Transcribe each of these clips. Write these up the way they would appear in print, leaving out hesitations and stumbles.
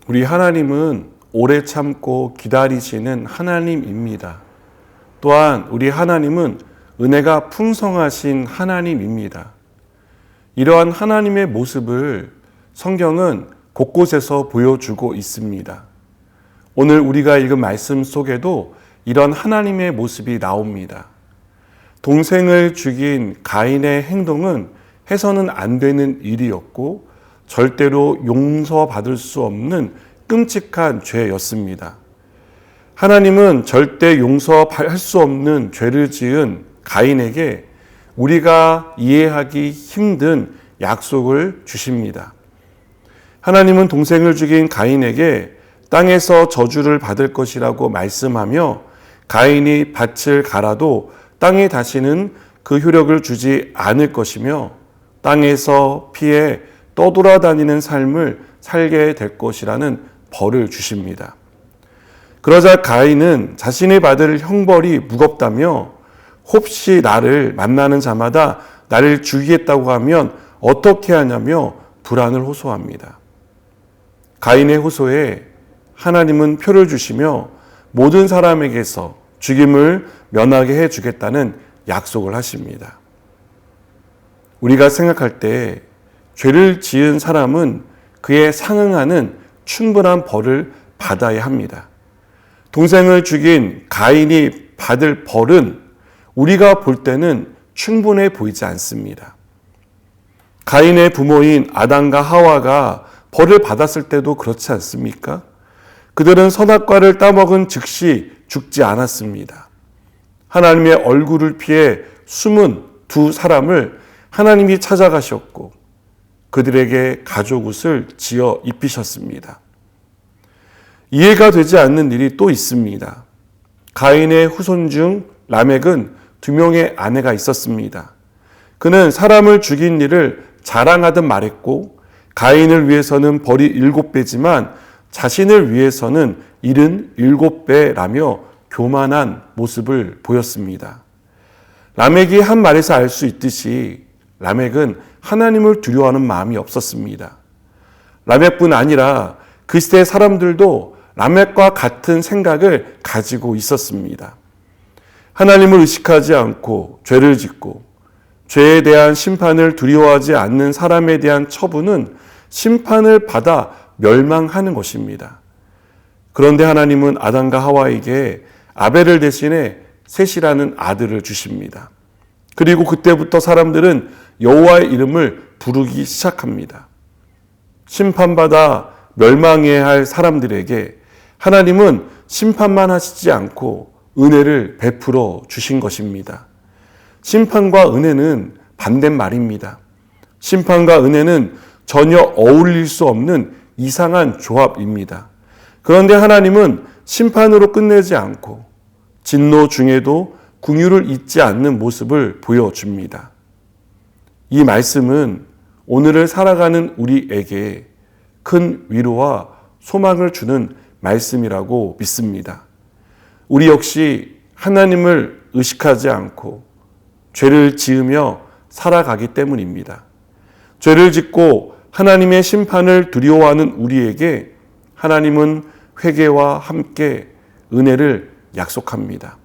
우리 하나님은 오래 참고 기다리시는 하나님입니다. 또한 우리 하나님은 은혜가 풍성하신 하나님입니다. 이러한 하나님의 모습을 성경은 곳곳에서 보여주고 있습니다. 오늘 우리가 읽은 말씀 속에도 이런 하나님의 모습이 나옵니다. 동생을 죽인 가인의 행동은 해서는 안 되는 일이었고 절대로 용서받을 수 없는 끔찍한 죄였습니다. 하나님은 절대 용서할 수 없는 죄를 지은 가인에게 우리가 이해하기 힘든 약속을 주십니다. 하나님은 동생을 죽인 가인에게 땅에서 저주를 받을 것이라고 말씀하며 가인이 밭을 갈아도 땅에 다시는 그 효력을 주지 않을 것이며 땅에서 피해 떠돌아다니는 삶을 살게 될 것이라는 벌을 주십니다. 그러자 가인은 자신이 받을 형벌이 무겁다며 혹시 나를 만나는 자마다 나를 죽이겠다고 하면 어떻게 하냐며 불안을 호소합니다. 가인의 호소에 하나님은 표를 주시며 모든 사람에게서 죽임을 면하게 해주겠다는 약속을 하십니다. 우리가 생각할 때 죄를 지은 사람은 그에 상응하는 충분한 벌을 받아야 합니다. 동생을 죽인 가인이 받을 벌은 우리가 볼 때는 충분해 보이지 않습니다. 가인의 부모인 아담과 하와가 벌을 받았을 때도 그렇지 않습니까? 그들은 선악과를 따먹은 즉시 죽지 않았습니다. 하나님의 얼굴을 피해 숨은 두 사람을 하나님이 찾아가셨고 그들에게 가족옷을 지어 입히셨습니다. 이해가 되지 않는 일이 또 있습니다. 가인의 후손 중 라멕은 2명의 아내가 있었습니다. 그는 사람을 죽인 일을 자랑하듯 말했고 가인을 위해서는 벌이 7배지만 자신을 위해서는 77배라며 교만한 모습을 보였습니다. 라멕이 한 말에서 알 수 있듯이 라멕은 하나님을 두려워하는 마음이 없었습니다. 라멕뿐 아니라 그 시대 사람들도 라멕과 같은 생각을 가지고 있었습니다. 하나님을 의식하지 않고 죄를 짓고 죄에 대한 심판을 두려워하지 않는 사람에 대한 처분은 심판을 받아 멸망하는 것입니다. 그런데 하나님은 아담과 하와에게 아벨을 대신해 셋이라는 아들을 주십니다. 그리고 그때부터 사람들은 여호와의 이름을 부르기 시작합니다. 심판받아 멸망해야 할 사람들에게 하나님은 심판만 하시지 않고 은혜를 베풀어 주신 것입니다. 심판과 은혜는 반대말입니다. 심판과 은혜는 전혀 어울릴 수 없는 이상한 조합입니다. 그런데 하나님은 심판으로 끝내지 않고 진노 중에도 긍휼을 잊지 않는 모습을 보여줍니다. 이 말씀은 오늘을 살아가는 우리에게 큰 위로와 소망을 주는 말씀이라고 믿습니다. 우리 역시 하나님을 의식하지 않고 죄를 지으며 살아가기 때문입니다. 죄를 짓고 하나님의 심판을 두려워하는 우리에게 하나님은 회개와 함께 은혜를 약속합니다.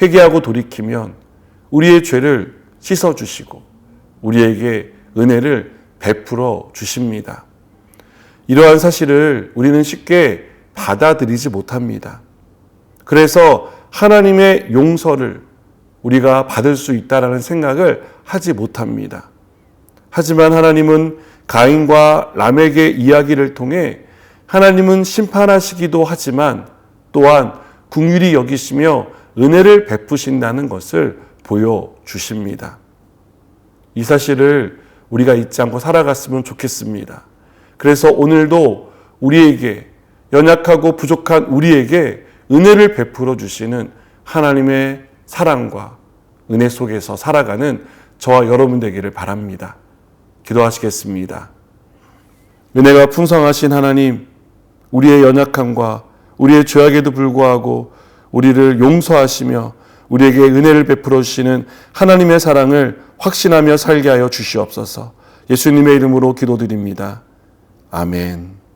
회개하고 돌이키면 우리의 죄를 씻어주시고 우리에게 은혜를 베풀어 주십니다. 이러한 사실을 우리는 쉽게 받아들이지 못합니다. 그래서 하나님의 용서를 우리가 받을 수 있다라는 생각을 하지 못합니다. 하지만 하나님은 가인과 라멕의 이야기를 통해 하나님은 심판하시기도 하지만 또한 긍휼히 여기시며 은혜를 베푸신다는 것을 보여주십니다. 이 사실을 우리가 잊지 않고 살아갔으면 좋겠습니다. 그래서 오늘도 우리에게 연약하고 부족한 우리에게 은혜를 베풀어 주시는 하나님의 사랑과 은혜 속에서 살아가는 저와 여러분 되기를 바랍니다. 기도하시겠습니다. 은혜가 풍성하신 하나님, 우리의 연약함과 우리의 죄악에도 불구하고 우리를 용서하시며 우리에게 은혜를 베풀어 주시는 하나님의 사랑을 확신하며 살게 하여 주시옵소서. 예수님의 이름으로 기도드립니다. 아멘.